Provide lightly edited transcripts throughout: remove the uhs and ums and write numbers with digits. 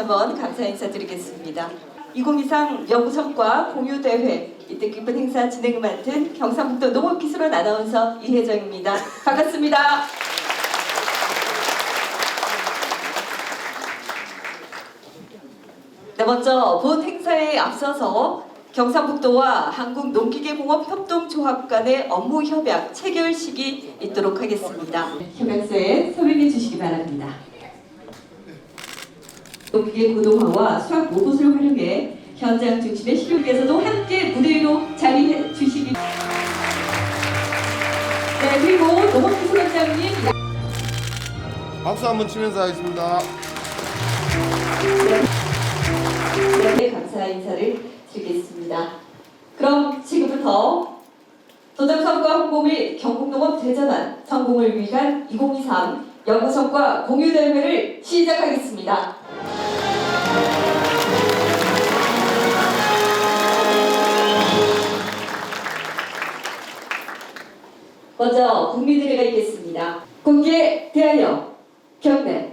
한번 감사 인사드리겠습니다. 2023 연구성과 공유대회 이 뜻깊은 행사 진행을 맡은 경상북도 농업기술원 아나운서 이혜정입니다. 반갑습니다. 네, 먼저 본 행사에 앞서서 경상북도와 한국농기계공업협동조합 간의 업무 협약 체결식이 있도록 하겠습니다. 협약서에 서명해 주시기 바랍니다. 농기계 고도화와 수학 로봇을 활용해 현장 중심의 실효에서도 함께 무대 위로 자리해 주시기. 네, 그리고 농업기술원장님 박수 한번 치면서 하겠습니다. 네, 감사 인사를 드리겠습니다. 그럼 지금부터 도정성과 홍보 및 경북농업 대전환 성공을 위한 2023 연구성과 공유대회를 시작하겠습니다. 먼저 국민의례가 있겠습니다. 공기에 대하여 경례.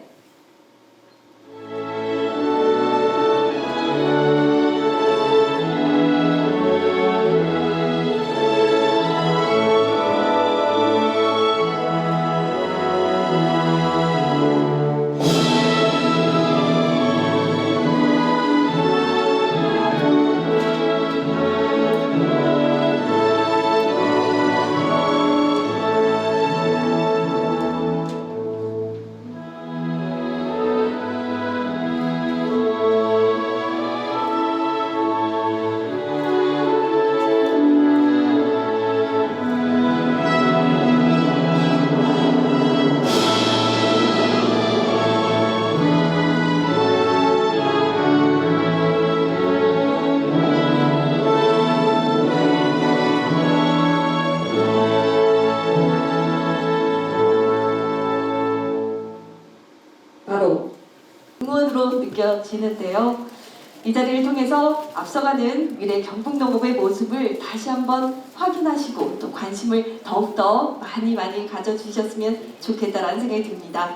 바로 응원으로 느껴지는데요. 이 자리를 통해서 앞서가는 미래 경북농업의 모습을 다시 한번 확인하시고 또 관심을 더욱더 많이 가져주셨으면 좋겠다라는 생각이 듭니다.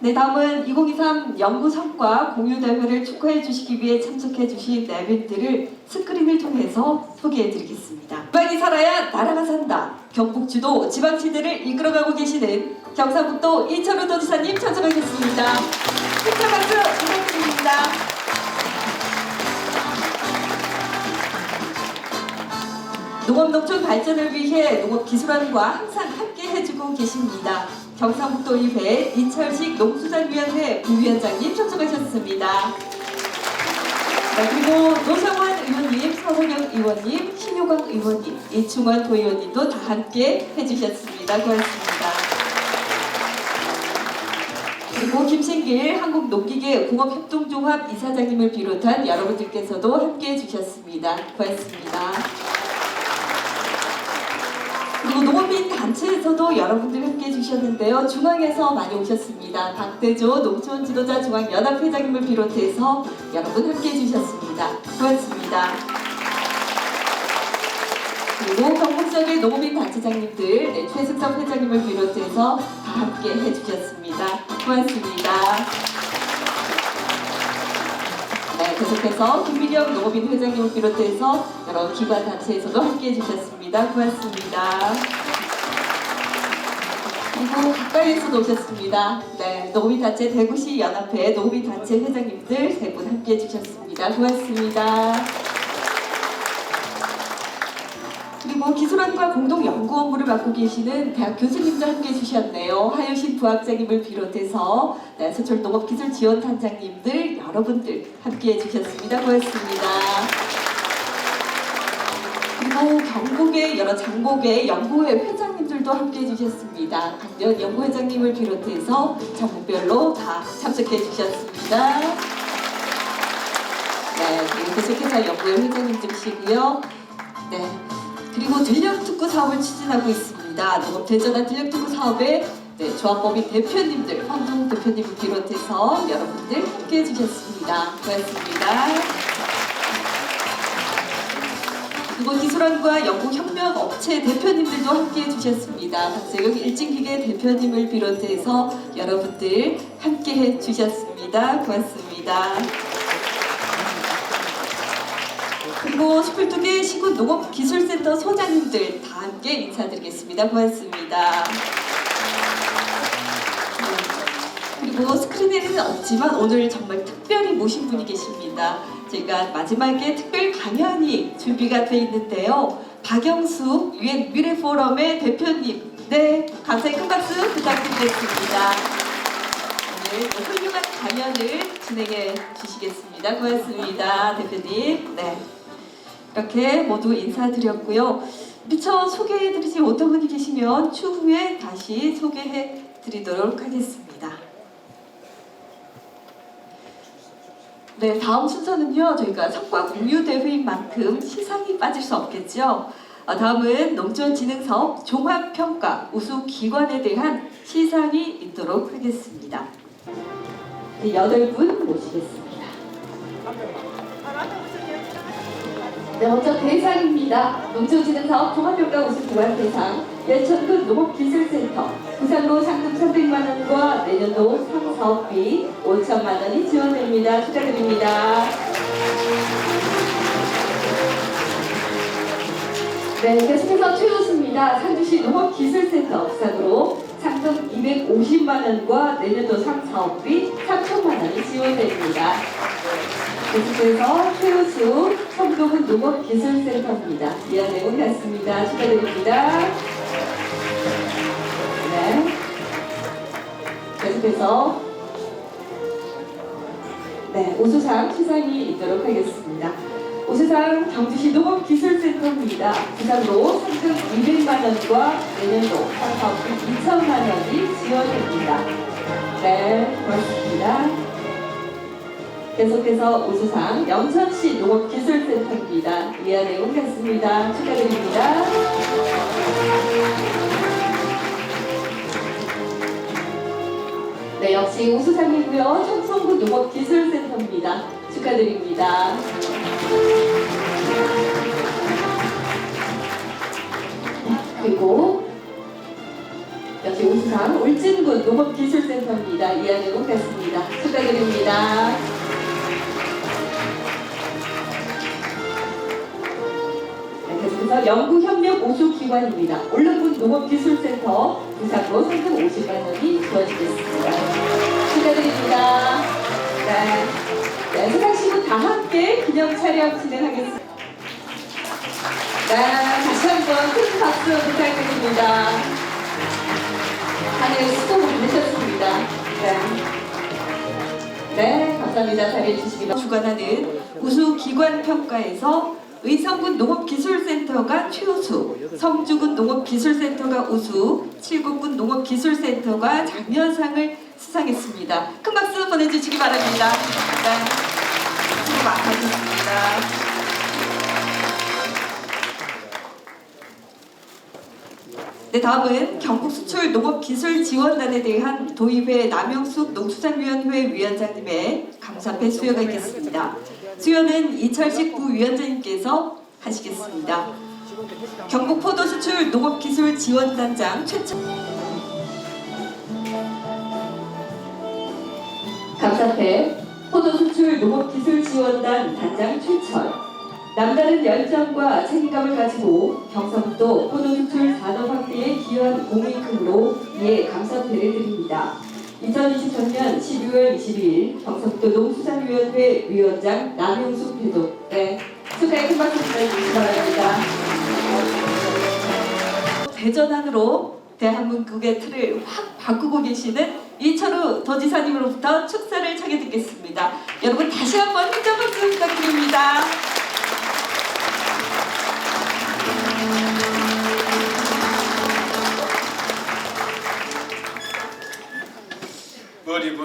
네, 다음은 2023 연구성과 공유대회를 축하해 주시기 위해 참석해 주신 내빈들을 스크린을 통해서 소개해 드리겠습니다. 지방이 살아야 나라가 산다. 경북주도 지방시대를 이끌어가고 계시는 경상북도 이철우 도지사님 참석하겠습니다. 힘찬 박수 부탁드립니다. 농업농촌 발전을 위해 농업기술원과 항상 함께 해주고 계십니다. 경상북도의회 이철식 농수산위원회 부위원장님 참석하셨습니다. 네, 그리고 노성원 의원님, 서성영 의원님, 신효광 의원님, 이충원 도의원님도 다 함께 해주셨습니다. 고맙습니다. 그리고 김신길 한국농기계공업협동조합 이사장님을 비롯한 여러분들께서도 함께 해주셨습니다. 고맙습니다. 그리고 농업인 단체에서도 여러분들 함께 해주셨는데요. 중앙에서 많이 오셨습니다. 박대조 농촌 지도자 중앙연합회장님을 비롯해서 여러분 함께 해주셨습니다. 고맙습니다. 그리고 경북지역의 농업인 단체장님들, 네, 최승섭 회장님을 비롯해서 다 함께 해주셨습니다. 고맙습니다. 네, 계속해서 김민영 농업인 회장님을 비롯해서 여러 기관 단체에서도 함께 해주셨습니다. 고맙습니다. 그리고 가까이에서도 오셨습니다. 네, 농업인 단체 대구시 연합회 농업인 단체 회장님들 세 분 함께 해주셨습니다. 고맙습니다. 그리고 기술원과 공동 연구 업무를 맡고 계시는 대학 교수님도 함께 해주셨네요. 하유신 부학장님을 비롯해서 네, 서울 농업기술지원단장님들 여러분들 함께 해주셨습니다. 고맙습니다. 그리고 경북의 여러 장복의 연구회 회장님들도 함께 해주셨습니다. 박대원 연구회장님을 비롯해서 전국별로 다 참석해 주셨습니다. 네, 그리고 계속해서 연구회 회장님들이시고요. 네. 그리고 전력특구 사업을 추진하고 있습니다. 농업대전환 전력특구 사업의 네, 조합법인 대표님들, 황동 대표님을 비롯해서 여러분들 함께 해주셨습니다. 고맙습니다. 그리고 기술원과 연구혁명업체 대표님들도 함께해 주셨습니다. 박재경 일진기계 대표님을 비롯해서 여러분들 함께해 주셨습니다. 고맙습니다. 그리고 22개 시군 농업기술센터 소장님들 다 함께 인사드리겠습니다. 고맙습니다. 그리고 스크린에는 없지만 오늘 정말 특별히 모신 분이 계십니다. 저희가 마지막에 특별 강연이 준비가 돼 있는데요. 박영수 UN 미래포럼의 대표님, 네, 감사의 큰 박수 부탁드리겠습니다. 오늘 훌륭한 강연을 진행해 주시겠습니다. 고맙습니다, 대표님. 네, 이렇게 모두 인사드렸고요. 미처 소개해드리지 못한 분이 계시면 추후에 다시 소개해드리도록 하겠습니다. 네, 다음 순서는요. 저희가 성과 공유 대회인 만큼 시상이 빠질 수 없겠죠. 다음은 농촌진흥사업 종합평가 우수 기관에 대한 시상이 있도록 하겠습니다. 네, 8분 모시겠습니다. 네, 먼저 대상입니다. 농촌진흥사업 종합평가 우수 기관 대상 예천군 농업기술센터 부산로 상금 300만 원과 내년도 상사업비 5천만 원이 지원됩니다. 축하드립니다. 네, 계속해서 최우수입니다. 상주시 농업기술센터 부산으로 상금 250만 원과 내년도 상사업비 3천만 원이 지원됩니다. 계속해서 최우수 성동은 농업기술센터입니다. 이하 내용 같습니다. 축하드립니다. 네. 계속해서 네, 우수상 시상이 있도록 하겠습니다. 우수상 경주시 농업기술센터입니다. 부산로 상금 200만 원과 내년도 상사업비 2천만 원이 지원됩니다. 네, 고맙습니다. 계속해서 우수상 영천시 농업기술센터입니다. 이하 내용 같습니다. 축하드립니다. 네, 역시 우수상이고요. 청송군 농업기술센터입니다. 축하드립니다. 그리고 역시 우수상 울진군 농업기술센터입니다. 이하 내용 같습니다. 축하드립니다. 계속해서 연구협력 우수기관입니다. 올림군 농업기술센터 부산로 상금 50만 원이 주어지겠습니다. 축하드립니다. 네, 네, 수상시군 다 함께 기념 촬영 진행하겠습니다. 네, 다시 한번 큰 박수 부탁드립니다. 하늘 수고 많으셨습니다. 네. 네, 감사합니다. 자리해 주시기 바랍니다. 주관하는 우수기관 평가에서 의성군 농업기술센터가 최우수, 성주군 농업기술센터가 우수, 칠곡군 농업기술센터가 장려상을 수상했습니다. 큰 박수 보내주시기 바랍니다. 네, 수고 많으셨습니다. 네, 다음은 경북수출 농업기술지원단에 대한 도의회 남영숙 농수산위원회 위원장님의 감사패 수여가 있겠습니다. 수여는 이철식 부위원장님께서 하시겠습니다. 경북포도수출 농업기술지원단장 최철 감사패 포도수출 농업기술지원단 단장 최철 남다른 열정과 책임감을 가지고 경상북도 포도수출 산업 확대에 기여한 공익금으로 이에 감사패를 드립니다. 2023년 12월 22일 경상북도 농수산위원회 위원장 남용숙 회도 네, 축하의 큰 박수 부탁드리기 바랍니다. 대전항으로 대한민국의 틀을 확 바꾸고 계시는 이철우 도지사님으로부터 축사를 청해 듣겠습니다. 여러분 다시 한번 힘찬 박수 부탁드립니다.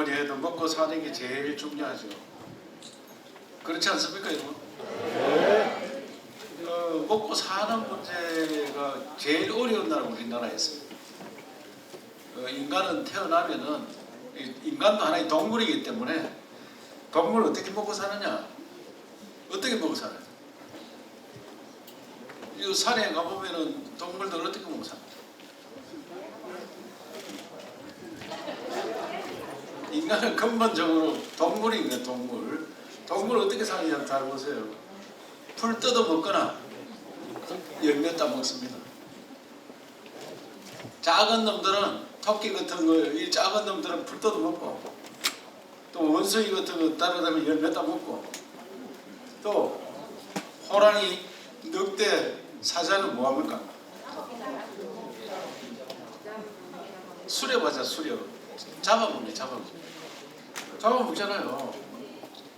머리 해도 먹고 사는 게 제일 중요하죠. 그렇지 않습니까, 여러분? 먹고 사는 문제가 제일 어려운 나라 우리나라에서. 인간은 태어나면은 인간도 하나의 동물이기 때문에 동물 어떻게 먹고 사느냐? 어떻게 먹고 사느냐? 이 산에 가보면은 동물들 어떻게 먹사 인간은 근본적으로 동물인데 동물. 동물 어떻게 사는지 잘 보세요. 풀 뜯어 먹거나 열매 따 먹습니다. 작은 놈들은 토끼 같은 거, 이 작은 놈들은 풀 뜯어 먹고, 또 원숭이 같은 거 따라다니면 열매 따 먹고, 또 호랑이, 늑대, 사자는 뭐 합니까? 수렵하자 수렵. 잡아먹잖아요.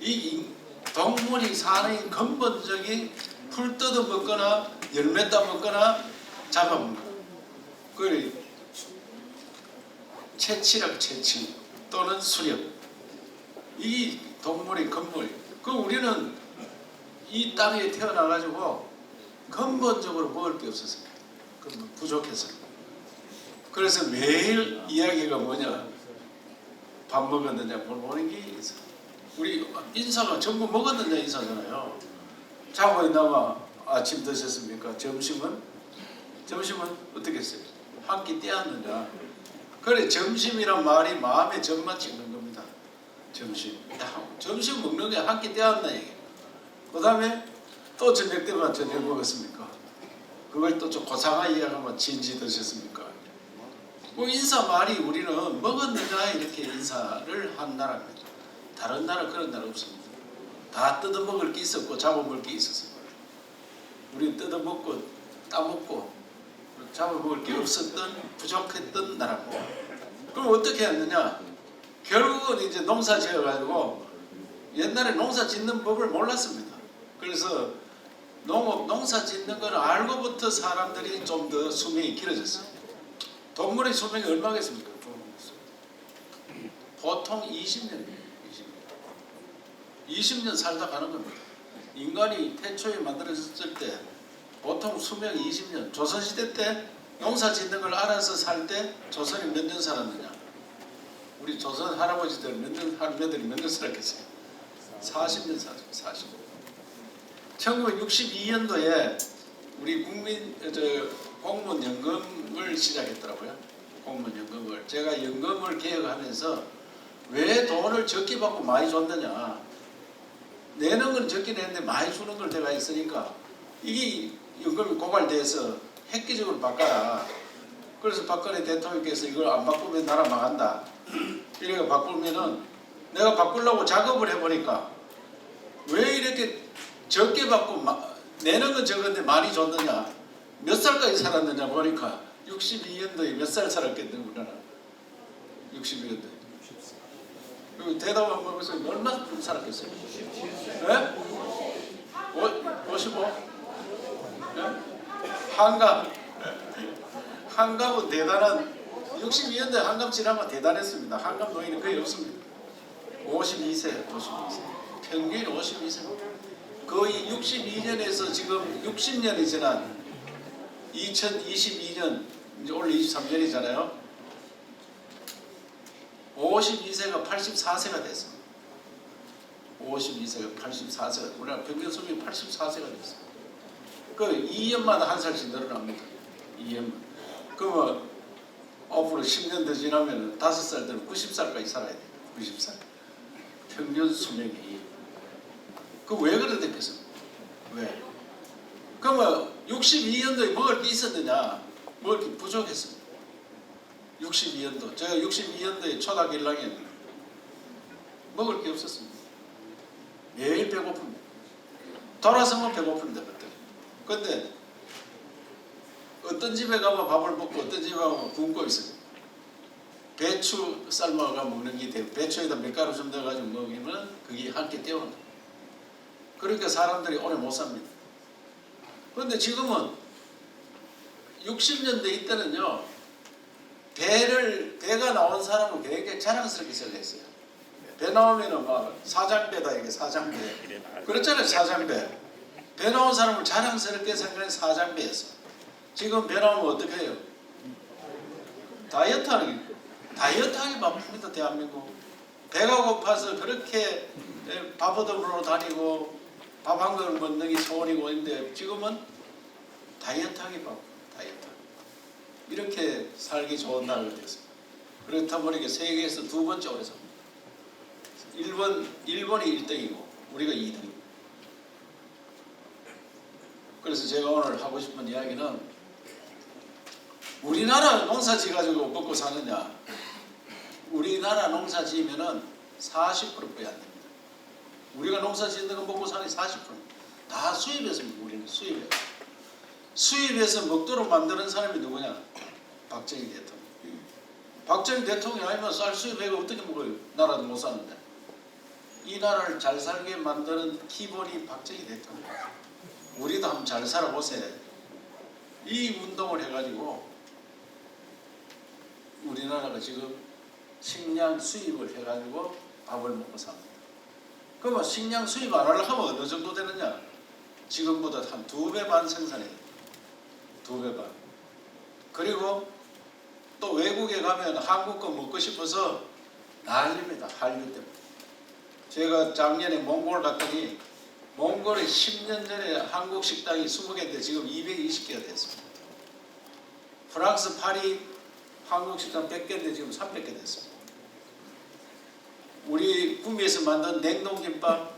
이 동물이 사는 근본적인 풀 뜯어 먹거나 열매 따 먹거나 잡아먹는 거. 그걸 채취라고 채취 또는 수렵. 이 동물의 근본. 그 우리는 이 땅에 태어나가지고 근본적으로 먹을 게 없었습니다. 부족해서. 그래서 매일 이야기가 뭐냐? 밥 먹었느냐, 뭘 먹는 게 있어. 우리 인사가 전부 먹었느냐 인사잖아요. 자고 있나마 아침 드셨습니까? 점심은 어떻게 했어요? 한 끼 떼었느냐. 그래 점심이란 말이 마음에 점만 찍는 겁니다. 점심 먹는 게 한 끼 떼었나 얘기. 그 다음에 또 저녁 때만 저녁 먹었습니까? 그걸 또 좀 고상하게 이야기하면 진지 드셨습니까? 뭐 인사 말이 우리는 먹었느냐 이렇게 인사를 한 나라입니다. 다른 나라 그런 나라 없습니다. 다 뜯어먹을 게 있었고 잡아먹을 게 있었어요. 우리는 뜯어먹고 따먹고 잡아먹을 게 없었던 부족했던 나라입니다. 그럼 어떻게 했느냐? 결국은 이제 농사 지어가지고 옛날에 농사 짓는 법을 몰랐습니다. 그래서 농사 짓는 걸 알고부터 사람들이 좀 더 수명이 길어졌어요. 동물의 수명이 얼마겠습니까? 보통 20년이에요. 20년 살다 가는 겁니다. 인간이 태초에 만들어졌을 때 보통 수명이 20년. 조선시대 때 농사 짓는 걸 알아서 살 때 조선이 몇 년 살았느냐? 우리 조선 할아버지들 할매들이 몇 년 살았겠어요? 40년 살았죠. 40년. 1962년도에 우리 공무원연금을 시작했더라고요. 공무원연금을. 제가 연금을 개혁하면서 왜 돈을 적게 받고 많이 줬느냐. 내는 건 적게 내는데 많이 주는 걸 내가 있으니까 이게 연금이 고갈돼서 획기적으로 바꿔라. 그래서 박근혜 대통령께서 이걸 안 바꾸면 나라 망한다. 이렇게 바꾸면은 내가 바꾸려고 작업을 해보니까 왜 이렇게 적게 받고 내는 건 적은데 많이 줬느냐. 몇 살까지 살았느냐 보니까 62년도에 몇 살 살았겠네 우리나라. 62년도에. 그리고 대답 한번 해보세요. 얼마 살았겠어요? 네? 55? 네? 한갑은 대단한 62년도에 한갑 지나면 대단했습니다. 한갑 노인은 거의 없습니다. 52세. 평균 52세. 거의 62년에서 지금 60년이 지난 2022년 이제 올해 23년이잖아요. 52세가 84세가 됐습니다. 52세가 84세가 우리나라 평균 수명이 84세가 됐습니다. 그 2년마다 한 살씩 늘어납니다. 2년만. 그러면 앞으로 10년 더 지나면 5살 되면 90살까지 살아야 돼요. 90살. 평균 수명이. 그 왜 그랬겠습니까? 왜? 그러면 62년도에 먹을 게 있었느냐? 먹을 게 부족했습니다. 62년도. 제가 62년도에 초등학교 1학년 먹을 게 없었습니다. 매일 배고픕니다. 돌아서면 배고픕니다. 그때. 근데 어떤 집에 가면 밥을 먹고 어떤 집에 가면 굶고 있어요. 배추 삶아가 먹는 게 돼요. 배추에다 밀가루 좀 넣어가지고 먹으면 그게 한 끼 때우는 거예요. 그러니까 사람들이 오래 못 삽니다. 그런데 지금은 60년대 이때는요. 배가 나온 사람은 굉장히 자랑스럽게 생각했어요. 배 나오면은 막 사장배다 이게 사장배. 그렇잖아요. 사장배. 배 나온 사람을 자랑스럽게 생각하는 사장배였어. 지금 배 나오면 어떻게 해요? 다이어트하기 바쁩니다. 대한민국. 배가 고파서 그렇게 밥 얻으러 다니고 밥 한 그릇 먹는 게 소원이고 있는데 지금은 다이어트하기 바빠. 다이어트. 이렇게 살기 좋은 나라가 됐습니다. 그렇다 보니까 세계에서 두 번째 오래 삽니다. 일본이 1등이고 우리가 2등. 그래서 제가 오늘 하고 싶은 이야기는 우리나라 농사 지어가지고 먹고 사느냐? 우리나라 농사 지으면은 40%뿐이 안 됩니다. 우리가 농사 짓는 거 먹고 사는 게 40%. 다 수입했습니다. 우리는 수입해. 수입해서 먹도록 만드는 사람이 누구냐? 박정희 대통령. 박정희 대통령이 아니면 쌀 수입해가 어떻게 먹어요? 나라도 못 사는데. 이 나라를 잘 살게 만드는 기본이 박정희 대통령. 우리도 한번 잘 살아보세요. 이 운동을 해가지고 우리나라가 지금 식량 수입을 해가지고 밥을 먹고 삽니다. 그러면 식량 수입 안 하려고 하면 어느 정도 되느냐? 지금보다 한 2배 반 생산해요. 2배 반. 그리고 또 외국에 가면 한국 거 먹고 싶어서 난립니다. 한류 때문에. 제가 작년에 몽골 갔더니 몽골에 10년 전에 한국 식당이 20개인데 지금 220개가 됐습니다. 프랑스 파리 한국 식당 100개인데 지금 300개 됐습니다. 우리 구미에서 만든 냉동김밥,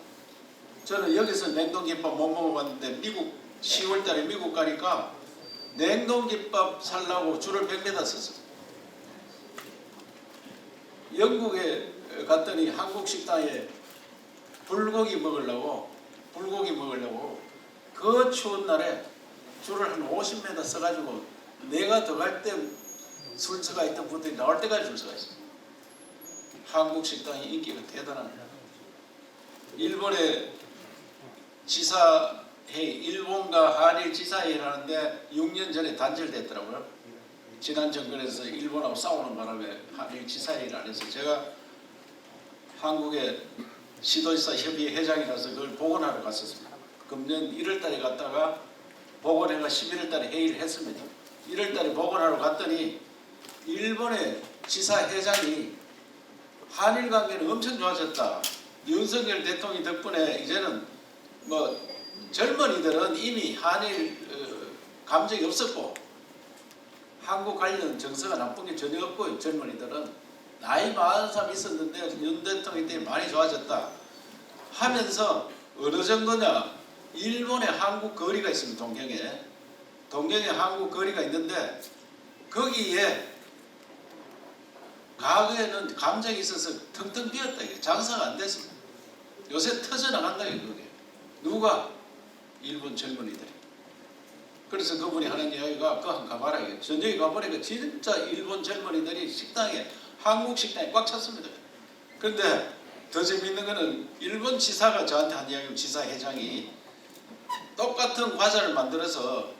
저는 여기서 냉동김밥 못 먹어봤는데 미국 10월 달에 미국 가니까 냉동김밥 살라고 줄을 100m 섰어요. 영국에 갔더니 한국 식당에 불고기 먹으려고 그 추운 날에 줄을 한 50m 서가지고 내가 들어갈 때 순서가 있던 분들이 나올 때까지 줄 서가 있어요. 한국 식당이 인기가 대단합니다. 일본의 지사회의, 일본과 한일 지사회의를 하는데 6년 전에 단절됐더라고요. 지난 정권에서 일본하고 싸우는 바람에 한일 지사회의를 안 해서 제가 한국의 시도지사 협의회 회장이라서 그걸 복원하러 갔었습니다. 금년 1월 달에 갔다가 복원회가 11월 달에 회의를 했습니다. 1월 달에 복원하러 갔더니 일본의 지사회장이 한일 관계는 엄청 좋아졌다. 윤석열 대통령 덕분에 이제는 뭐 젊은이들은 이미 한일 감정이 없었고 한국 관련 정서가 나쁜 게 전혀 없고 젊은이들은 나이 많은 사람이 있었는데 윤 대통령 때문에 많이 좋아졌다 하면서 어느 정도냐? 일본에 한국 거리가 있습니다. 동경에 한국 거리가 있는데 거기에 과거에는 감정이 있어서 텅텅 비었다. 이게 장사가 안 됐습니다. 요새 터져나간다. 그게 누가? 일본 젊은이들이. 그래서 그분이 하는 이야기가 그거 한번 가봐라. 전역에 가보니까 진짜 일본 젊은이들이 식당에 한국 식당에 꽉 찼습니다. 그런데 더 재밌는 거는 일본 지사가 저한테 한 이야기, 지사회장이 똑같은 과자를 만들어서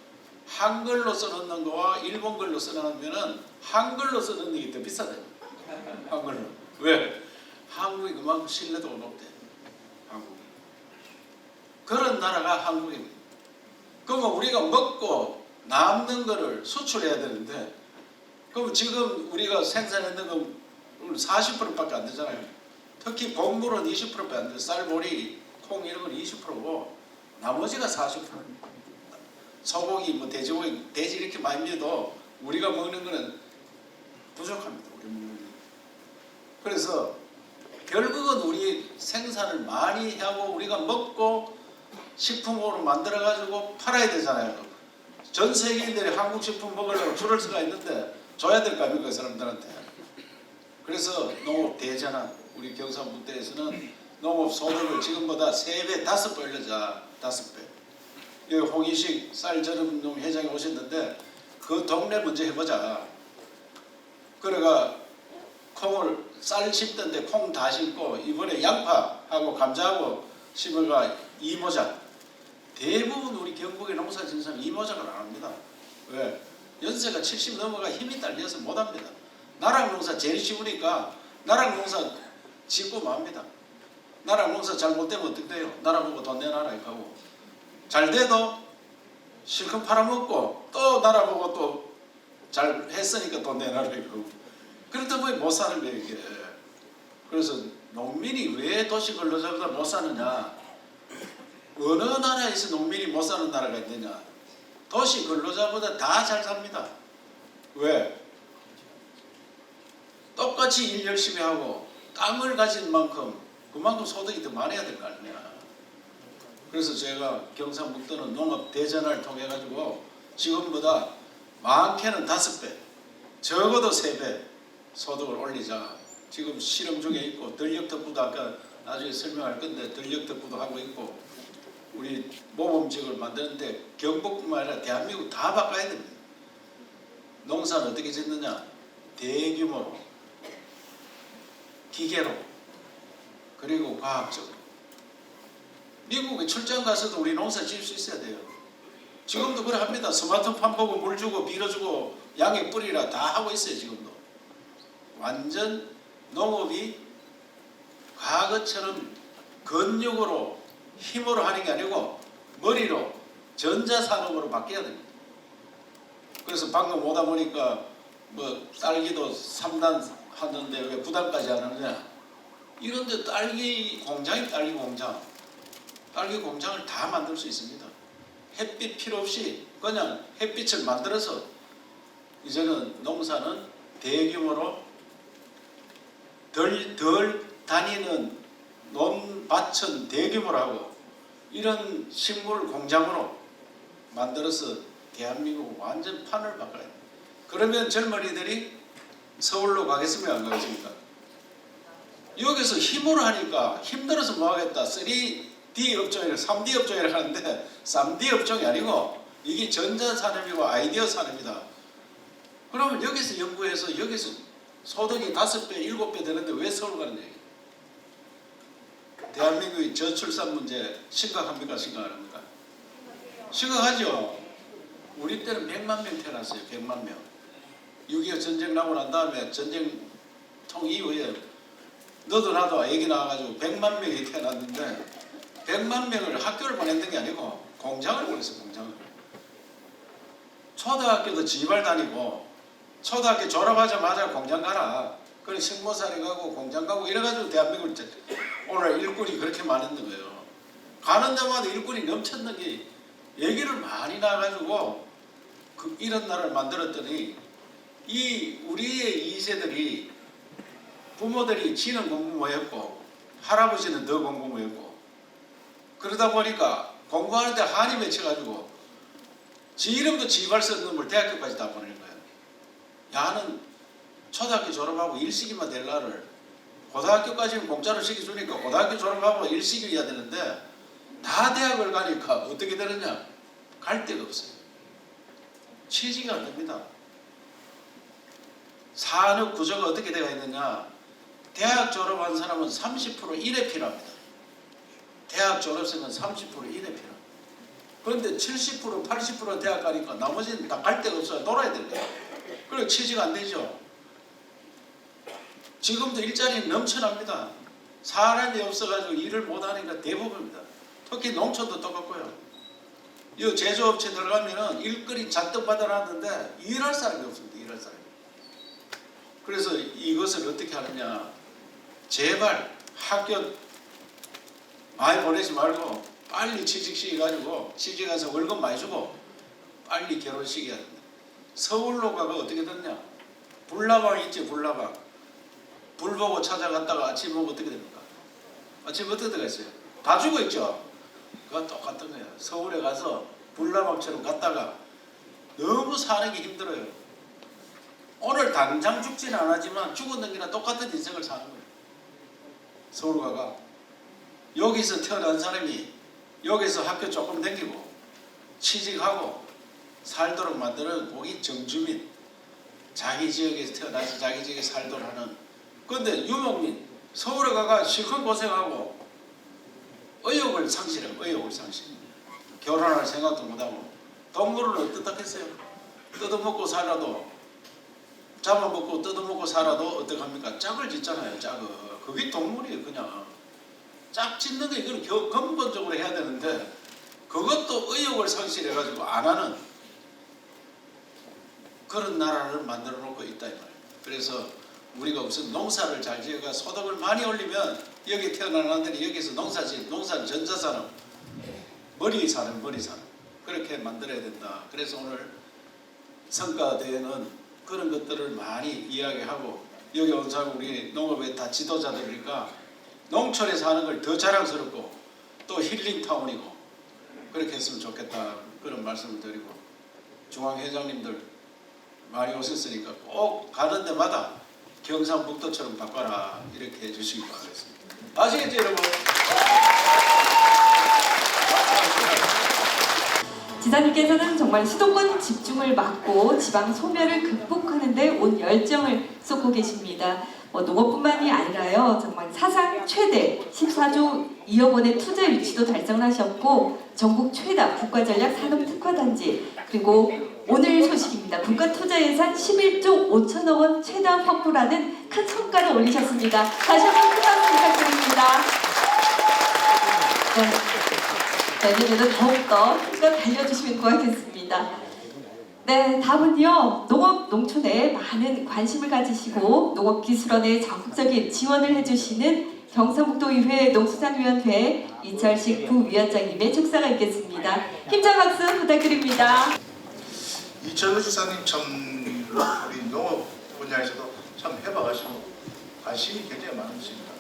한글로 써놓는 거와 일본글로 써놓으면은 한글로 써놓는 게 더 비싸대요. 한글로. 왜? 한국이 그만큼 신뢰도가 높대. 한국이. 그런 나라가 한국입니다. 그러면 우리가 먹고 남는 거를 수출해야 되는데 그럼 지금 우리가 생산했는 건 40%밖에 안 되잖아요. 특히 곡물은 20%밖에 안 돼요. 쌀, 보리, 콩 이런 건 20%고 나머지가 40%. 소고기, 뭐 돼지고기, 돼지 이렇게 많이 먹어도 우리가 먹는 거는 부족합니다. 우리 먹는 거. 그래서 결국은 우리 생산을 많이 하고 우리가 먹고 식품으로 만들어 가지고 팔아야 되잖아요. 전 세계인들이 한국 식품 먹으려고 줄을 서가 있는데 줘야 될 거 아닙니까? 그 사람들한테. 그래서 농업 대전환 우리 경상북도에서는 농업 소득을 지금보다 3배, 5배 올려자. 5배. 여기 홍희식 쌀저름농 회장이 오셨는데 그 동네 먼저 해보자. 그래가 콩을 쌀 심던데 콩 다 심고 이번에 양파하고 감자하고 심어가 2모작. 대부분 우리 경북의 농사 짓는 사람 2모작을 안 합니다. 왜? 연세가 70 넘어가 힘이 딸려서 못합니다. 나락 농사 제일 쉬우니까 나락 농사 짓고 맙니다. 나락 농사 잘못되면 어떻게 돼요? 나라 보고 돈 내놔라 이렇게 하고 잘 돼도 실컷 팔아먹고 또 나라 보고 또 잘 했으니까 돈 내놔라 이렇게 하고 그렇다 보니 못 사는 거예요 이게. 그래서 농민이 왜 도시 근로자보다 못 사느냐? 어느 나라에서 농민이 못 사는 나라가 있느냐? 도시 근로자보다 다 잘 삽니다. 왜? 똑같이 일 열심히 하고 땅을 가진 만큼 그만큼 소득이 더 많아야 될 거 아니냐. 그래서 제가 경상북도는 농업 대전을 통해 가지고 지금보다 많게는 5배, 적어도 3배 소득을 올리자. 지금 실험 중에 있고 전력특구도 아까 나중에 설명할 건데 전력특구도 하고 있고 우리 모범지역을 만드는데 경북뿐만 아니라 대한민국 다 바꿔야 됩니다. 농사는 어떻게 짓느냐? 대규모로, 기계로, 그리고 과학적으로. 미국에 출장 가서도 우리 농사 지을 수 있어야 돼요. 지금도 그래 합니다. 스마트폰 보고 물 주고 빌어주고 양액 뿌리라 다 하고 있어요. 지금도. 완전 농업이 과거처럼 근육으로 힘으로 하는 게 아니고 머리로 전자산업으로 바뀌어야 됩니다. 그래서 방금 오다 보니까 뭐 딸기도 3단 하는데 왜 9단까지 안 하느냐. 이런데 딸기 공장이 딸기 공장. 딸기 공장을 다 만들 수 있습니다. 햇빛 필요 없이 그냥 햇빛을 만들어서 이제는 농사는 대규모로 덜 다니는 논밭은 대규모로 하고 이런 식물 공장으로 만들어서 대한민국 완전 판을 바꿔야 돼요. 그러면 젊은이들이 서울로 가겠습니까? 안 가겠습니까? 여기서 힘으로 하니까 힘들어서 뭐 하겠다. 3D 업종이라 3D 업종이라 하는데 3D 업종이 아니고 이게 전자산업이고 아이디어 산업이다. 그러면 여기서 연구해서 여기서 소득이 5배, 7배 되는데 왜 서울 가는 얘기예요? 대한민국의 저출산 문제 심각합니까? 심각 안 합니까? 심각하죠. 우리 때는 100만 명 태어났어요. 100만 명. 6.25 전쟁 나고 난 다음에 전쟁통 이후에 너도 나도 애기 나와가지고 100만 명이 태어났는데 100만 명을 학교를 보냈던 게 아니고 공장을 보냈어요. 공장을. 초등학교도 지발 다니고 초등학교 졸업하자마자 공장 가라. 그래 식모살이 가고 공장 가고 이래가지고 대한민국 오늘 일꾼이 그렇게 많았는 거예요. 가는 데마다 일꾼이 넘쳤는 게 얘기를 많이 나가지고 이런 나라를 만들었더니 이 우리의 2세들이 부모들이 지는 공부 못했고 할아버지는 더 공부 못했고 그러다 보니까 공부하는데 한이 맺혀가지고 지 이름도 지발 쓰는 놈을 대학교까지 다 보내는 거예요. 야는 초등학교 졸업하고 일시기만 될 날을 고등학교까지는 공짜로 시켜주니까 고등학교 졸업하고 일시기해야 되는데 다 대학을 가니까 어떻게 되느냐? 갈 데가 없어요. 취직이 안 됩니다. 산업 구조가 어떻게 되어 있느냐? 대학 졸업한 사람은 30% 이내 필요합니다. 대학 졸업생은 30% 이내 필요합니다. 그런데 70% 80% 대학 가니까 나머지는 다 갈 데가 없어요. 놀아야 됩니다. 그리고 취직 안 되죠. 지금도 일자리는 넘쳐납니다. 사람이 없어가지고 일을 못하니까 대부분입니다. 특히 농촌도 똑같고요. 이 제조업체 들어가면은 일거리 잔뜩 받아놨는데 일할 사람이 없습니다. 일할 사람이. 그래서 이것을 어떻게 하느냐. 제발 학교 많이 보내지 말고 빨리 취직시켜가지고 취직해서 월급 많이 주고 빨리 결혼시켜야 됩니다. 서울로 가가 어떻게 됐냐. 불나방 있지 불나방. 불 보고 찾아갔다가 아침 보고 어떻게 됩니까? 아침 어떻게 되겠어요? 다 죽어 있죠? 그거 똑같은 거예요. 서울에 가서 불나방처럼 갔다가 너무 사는 게 힘들어요. 오늘 당장 죽지는 않았지만 죽었는 게나 똑같은 인생을 사는 거예요. 서울 가가 여기서 태어난 사람이 여기서 학교 조금 다니고 취직하고 살도록 만드는 거기 정주민 자기 지역에서 태어나서 자기 지역에 살도록 하는 그런데 유목민 서울에 가가 실컷 고생하고 의욕을 상실해요. 의욕을 상실. 결혼할 생각도 못하고 동물은 어떻겠어요? 뜯어먹고 살아도 잡아먹고 뜯어먹고 살아도 어떡합니까? 짝을 짓잖아요. 짝을. 그게 동물이에요. 그냥. 짝 짓는 게 이건 근본적으로 해야 되는데 그것도 의욕을 상실해가지고 안 하는 그런 나라를 만들어 놓고 있다 이 말이에요. 그래서 우리가 우선 농사를 잘 지어가 소득을 많이 올리면 여기 태어난 아들이 여기서 농사는 전자산업 머리 산업 그렇게 만들어야 된다. 그래서 오늘 성과대회는 그런 것들을 많이 이야기하고 여기 온 사람 우리 농업의 다 지도자들이니까 농촌에 사는 걸 더 자랑스럽고 또 힐링타운이고 그렇게 했으면 좋겠다 그런 말씀을 드리고 중앙회장님들 많이 오셨으니까 꼭 가는 데마다 경상북도처럼 바꿔라 이렇게 해주시기 바라겠습니다. 아시겠죠 여러분? 지사님께서는 정말 수도권 집중을 막고 지방 소멸을 극복하는 데 온 열정을 쏟고 계십니다. 농업뿐만이 아니라요. 정말 사상 최대 14조 2억 원의 투자 유치도 달성하셨고 전국 최다 국가전략 산업특화단지 그리고 오늘 소식입니다. 국가투자 예산 11조 5천억 원 최다 확보라는 큰 성과를 올리셨습니다. 다시 한번 큰 박수 부탁드립니다. 내년에는 더욱더 힘껏 달려주시면 고맙겠습니다. 네, 다음은요. 농업, 농촌에 많은 관심을 가지시고 농업기술원에 적극적인 지원을 해주시는 경상북도의회 농수산위원회 이철식 부위원장님의 축사가 있겠습니다. 힘찬 박수 부탁드립니다. 이철우 지사님 참 우리 농업 분야에서도 참 해박하시고 관심이 굉장히 많으십니다.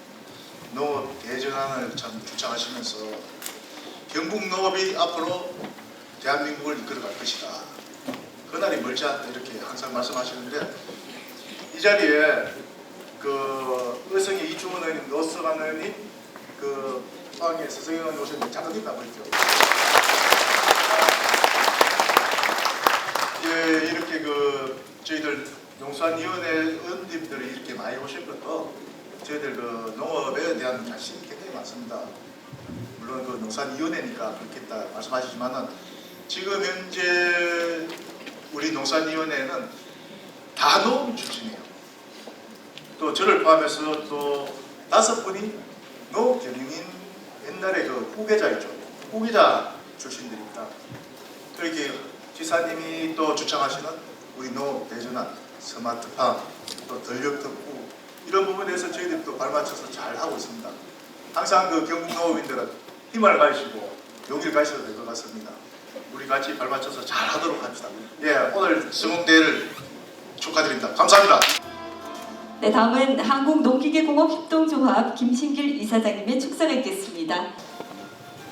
농업 대전환을 참 주창하시면서 경북 농업이 앞으로 대한민국을 이끌어갈 것이다. 그날이 멀지 않다 이렇게 항상 말씀하시는데 이 자리에 그 의성의 이충원 의원님, 노스만 의원님, 그 포항의 서성현 의원님 오셨는데 잠깐 있다 보이죠. 예, 이렇게 그 저희들 농수산위원회 의원님들이 이렇게 많이 오신 것도 저희들 그 농업에 대한 관심이 굉장히 많습니다. 물론 그 농산위원회니까 그렇겠다 말씀하시지만은 지금 현재 우리 농산위원회는 다 농업 출신이에요. 또 저를 포함해서 또 5분이 농업 경영인 옛날에 그 후계자였죠. 후계자 출신들입니다. 이렇게 지사님이 또 주창하시는 우리 농업 대전환, 스마트팜, 또 전력특구 이런 부분에 대해서 저희들이 또 발맞춰서 잘 하고 있습니다. 항상 그 경북 농업인들은 힘을 가지시고 용기를 가지셔도 될 것 같습니다. 우리 같이 발맞춰서 잘 하도록 합시다. 예, 오늘 성공대회를 축하드립니다. 감사합니다. 네, 다음은 한국농기계공업협동조합 김신길 이사장님의 축사가 있겠습니다.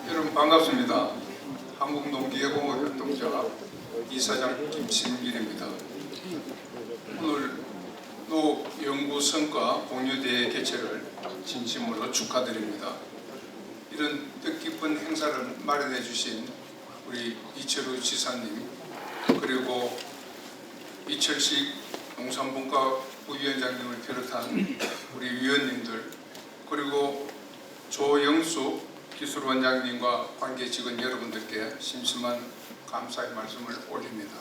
여러분 반갑습니다. 한국농기계공업협동조합 이사장 김신길입니다. 오늘 농업연구 성과 공유대회 개최를 진심으로 축하드립니다. 이런 뜻깊은 행사를 마련해 주신 우리 이철우 지사님 그리고 이철식 농산분과 부위원장님을 비롯한 우리 위원님들 그리고 조영수 기술원장님과 관계 직원 여러분들께 심심한 감사의 말씀을 올립니다.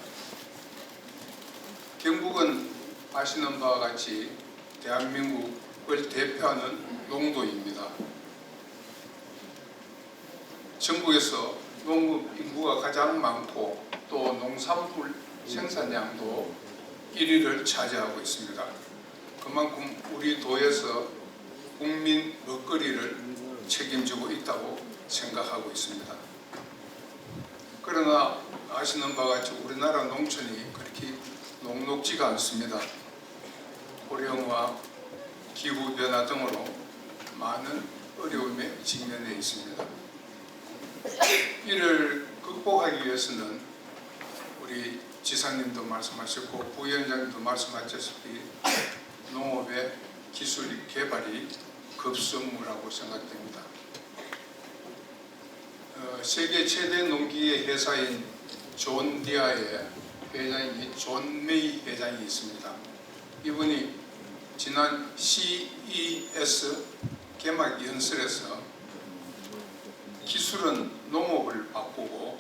경북은 아시는 바와 같이 대한민국을 대표하는 농도입니다. 전국에서 농업 인구가 가장 많고 또 농산물 생산량도 1위를 차지하고 있습니다. 그만큼 우리 도에서 국민 먹거리를 책임지고 있다고 생각하고 있습니다. 그러나 아시는 바와 같이 우리나라 농촌이 그렇게 녹록지가 않습니다. 고령화, 기후변화 등으로 많은 어려움에 직면해 있습니다. 이를 극복하기 위해서는 우리 지사님도 말씀하셨고 부위원장님도 말씀하셨다시피 농업의 기술 개발이 급선무라고 생각됩니다. 세계 최대 농기계 회사인 존 디아의 회장이 존 메이 회장이 있습니다. 이분이 지난 CES 개막 연설에서 기술은 농업을 바꾸고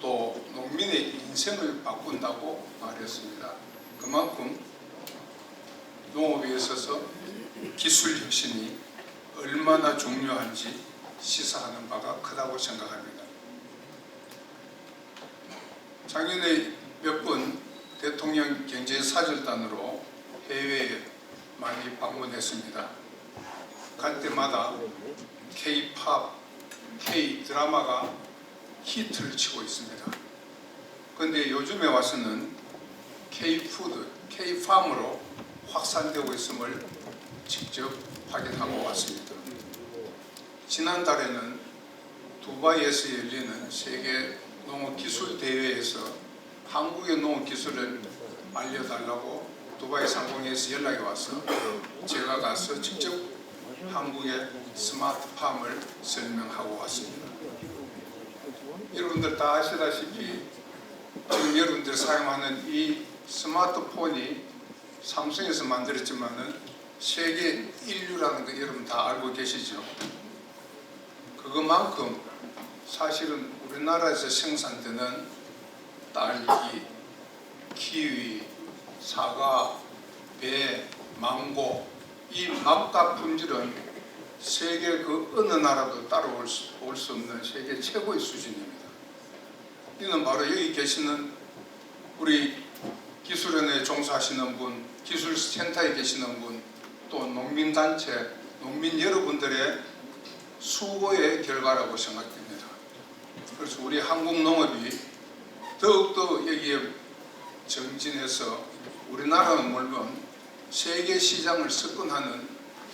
또 농민의 인생을 바꾼다고 말했습니다. 그만큼 농업에 있어서 기술 혁신이 얼마나 중요한지 시사하는 바가 크다고 생각합니다. 작년에 몇 번 대통령 경제사절단으로 해외에 많이 방문했습니다. 갈 때마다 K-팝, K-드라마가 히트를 치고 있습니다. 그런데 요즘에 와서는 K푸드, K팜으로 확산되고 있음을 직접 확인하고 왔습니다. 지난달에는 두바이에서 열리는 세계 농업기술대회에서 한국의 농업기술을 알려달라고 두바이 상공에서 연락이 와서 제가 가서 직접 한국의 스마트팜을 설명하고 왔습니다. 여러분들 다 아시다시피 지금 여러분들 사용하는 이 스마트폰이 삼성에서 만들었지만은 세계 인류라는 거 여러분 다 알고 계시죠? 그것만큼 사실은 우리나라에서 생산되는 딸기, 키위, 사과, 배, 망고 이 맛과 품질은 세계 그 어느 나라도 따라올 수 없는 세계 최고의 수준입니다. 이는 바로 여기 계시는 우리 기술원에 종사하시는 분, 기술센터에 계시는 분, 또 농민단체, 농민 여러분들의 수고의 결과라고 생각됩니다. 그래서 우리 한국 농업이 더욱더 여기에 정진해서 우리나라는 물론 세계 시장을 석권하는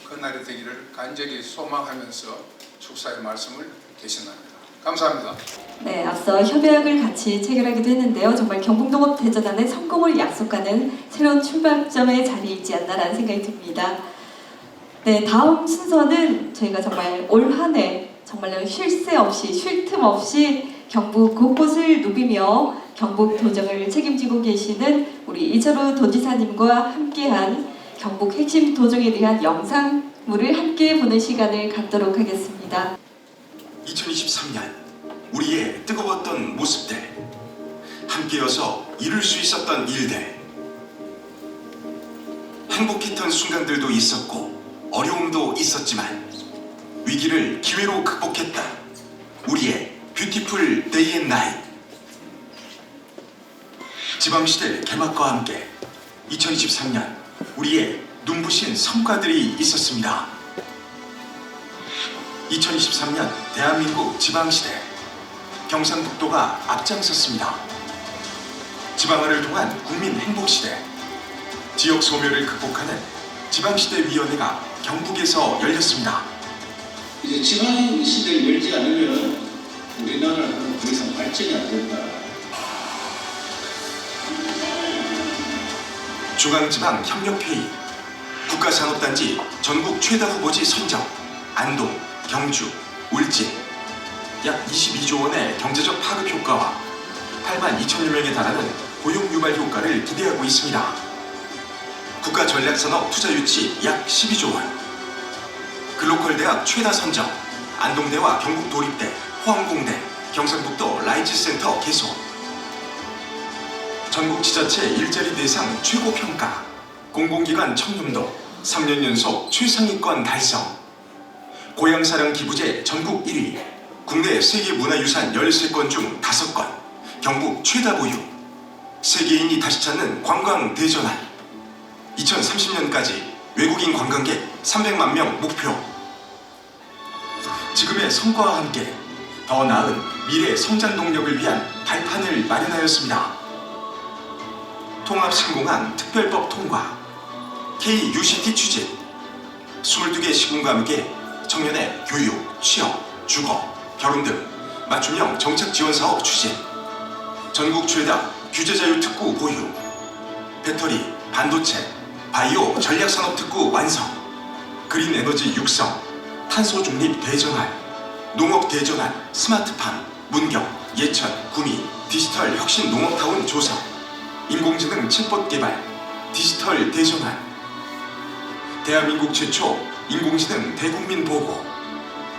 그날이 되기를 간절히 소망하면서 축사의 말씀을 개신합니다. 감사합니다. 네, 앞서 협약을 같이 체결하기도 했는데요. 정말 경북농업대전단의 성공을 약속하는 새로운 출발점의 자리에 있지 않나라는 생각이 듭니다. 네, 다음 순서는 저희가 정말 올 한 해 정말로 쉴 새 없이, 쉴 틈 없이 경북 곳곳을 누비며 경북 도정을 책임지고 계시는 우리 이철우 도지사님과 함께한 경북 핵심 도정에 대한 영상물을 함께 보는 시간을 갖도록 하겠습니다. 2023년 우리의 뜨거웠던 모습들, 함께여서 이룰 수 있었던 일들, 행복했던 순간들도 있었고 어려움도 있었지만 위기를 기회로 극복했다. 우리의 뷰티풀 데이 앤 나잇. 지방시대 개막과 함께 2023년 우리의 눈부신 성과들이 있었습니다. 2023년 대한민국 지방시대 경상북도가 앞장섰습니다. 지방화를 통한 국민 행복시대, 지역 소멸을 극복하는 지방시대위원회가 경북에서 열렸습니다. 이제 지방시대를 열지 않으면 우리나라는 더 이상 발전이 안 된다. 중앙지방협력회의, 국가산업단지 전국 최다 후보지 선정, 안동, 경주, 울진, 약 22조 원의 경제적 파급 효과와 8만 2천여 명에 달하는 고용 유발 효과를 기대하고 있습니다. 국가전략산업 투자 유치 약 12조 원, 글로컬 대학 최다 선정, 안동대와 경북도립대, 포항공대, 경상북도 라이즈센터 개소, 전국 지자체 일자리 대상 최고 평가, 공공기관 청렴도 3년 연속 최상위권 달성, 고향사랑 기부제 전국 1위, 국내 세계문화유산 13건 중 5건, 경북 최다 보유, 세계인이 다시 찾는 관광 대전환, 2030년까지 외국인 관광객 300만 명 목표. 지금의 성과와 함께 더 나은 미래 성장 동력을 위한 발판을 마련하였습니다. 통합신공항 특별법 통과, K-UCT 추진, 22개 시군과 함께 청년의 교육, 취업, 주거, 결혼 등 맞춤형 정책 지원 사업 추진, 전국 최다 규제자유 특구 보유, 배터리, 반도체, 바이오 전략산업 특구 완성, 그린 에너지 육성, 탄소 중립 대전환, 농업 대전환, 스마트팜, 문경, 예천, 구미, 디지털 혁신 농업타운 조성, 인공지능 챗봇 개발, 디지털 대전환, 대한민국 최초 인공지능 대국민 보고,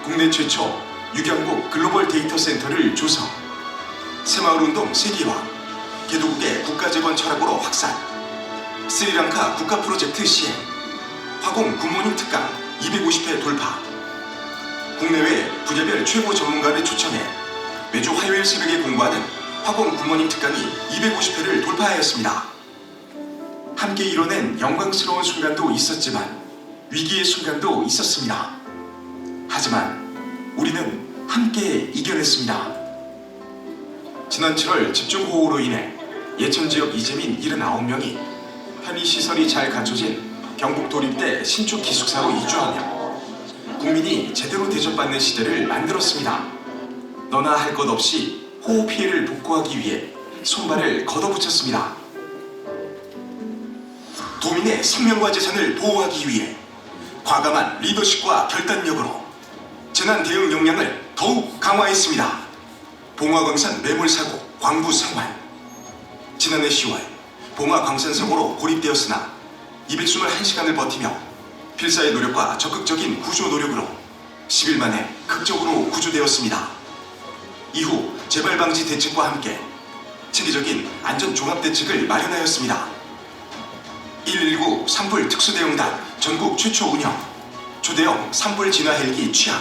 국내 최초 유경국 글로벌 데이터 센터를 조성, 새마을운동 세계화, 개도국의 국가재건 철학으로 확산, 스리랑카 국가 프로젝트 시행, 화공 굿모닝 특강 250회 돌파, 국내외 분야별 최고 전문가를 초청해 매주 화요일 새벽에 공부하는 화공 굿모닝 특강이 250회를 돌파하였습니다. 함께 이뤄낸 영광스러운 순간도 있었지만 위기의 순간도 있었습니다. 하지만 우리는 함께 이겨냈습니다. 지난 7월 집중호우로 인해 예천지역 이재민 79명이 편의시설이 잘 갖춰진 경북 도립대 신축 기숙사로 이주하며 국민이 제대로 대접받는 시대를 만들었습니다. 너나 할 것 없이 호우 피해를 복구하기 위해 손발을 걷어붙였습니다. 도민의 생명과 재산을 보호하기 위해 과감한 리더십과 결단력으로 재난 대응 역량을 더욱 강화했습니다. 봉화광산 매몰사고 광부 상환. 지난해 10월 봉화광산 사고로 고립되었으나 221시간을 버티며 필사의 노력과 적극적인 구조 노력으로 10일 만에 극적으로 구조되었습니다. 이후 재발 방지 대책과 함께 체계적인 안전 종합 대책을 마련하였습니다. 119 산불 특수대응단 전국 최초 운영, 초대형 산불 진화 헬기 취항.